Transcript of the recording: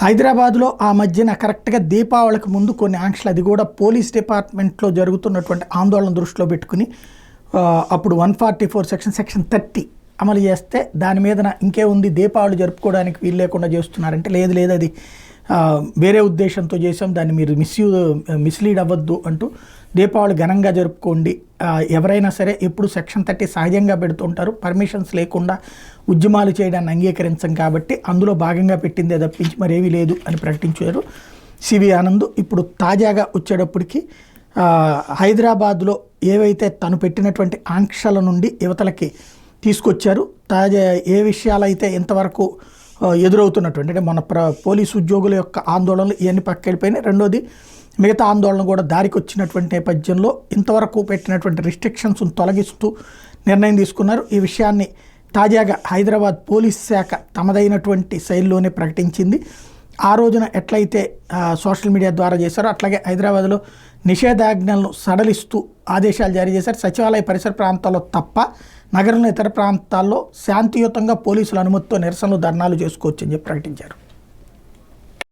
హైదరాబాద్లో ఆ మధ్యన కరెక్ట్గా దీపావళికి ముందు కొన్ని ఆంక్షలు, అది కూడా పోలీస్ డిపార్ట్మెంట్లో జరుగుతున్నటువంటి ఆందోళన దృష్టిలో పెట్టుకుని అప్పుడు 144 సెక్షన్ 30 అమలు చేస్తే దాని మీదన ఇంకే ఉంది, దీపావళి జరుపుకోవడానికి వీలు లేకుండా చేస్తున్నారంటే లేదు అది వేరే ఉద్దేశంతో చేసాం, దాన్ని మీరు మిస్లీడ్ అవ్వద్దు అంటూ దీపావళి ఘనంగా జరుపుకోండి, ఎవరైనా సరే ఎప్పుడు సెక్షన్ 30 సహజంగా పెడుతుంటారు, పర్మిషన్స్ లేకుండా ఉద్యమాలు చేయడాన్ని అంగీకరించం కాబట్టి అందులో భాగంగా పెట్టిందే తప్పించి మరేమీ లేదు అని ప్రకటించారు సివి ఆనంద్. ఇప్పుడు తాజాగా వచ్చేటప్పటికి హైదరాబాద్లో ఏవైతే తను పెట్టినటువంటి ఆంక్షల నుండి యువతలకి తీసుకొచ్చారు, తాజా ఏ విషయాలైతే ఇంతవరకు ఎదురవుతున్నటువంటి అంటే మన పోలీసు ఉద్యోగుల యొక్క ఆందోళనలు ఇవన్నీ పక్కెళ్ళిపోయినాయి. రెండోది మిగతా ఆందోళన కూడా దారికి వచ్చినటువంటి నేపథ్యంలో ఇంతవరకు పెట్టినటువంటి రిస్ట్రిక్షన్స్ను తొలగిస్తూ నిర్ణయం తీసుకున్నారు. ఈ విషయాన్ని తాజాగా హైదరాబాద్ పోలీస్ శాఖ తమదైనటువంటి శైలిలోనే ప్రకటించింది. ఆ రోజున ఎట్లయితే సోషల్ మీడియా ద్వారా చేశారో అట్లాగే హైదరాబాద్లో నిషేధాజ్ఞలను సడలిస్తూ ఆదేశాలు జారీ చేశారు. సచివాలయ పరిసర ప్రాంతాల్లో తప్ప నగరంలో ఇతర ప్రాంతాల్లో శాంతియుతంగా పోలీసుల అనుమతితో నిరసనలు ధర్నాలు చేసుకోవచ్చని చెప్పి ప్రకటించారు.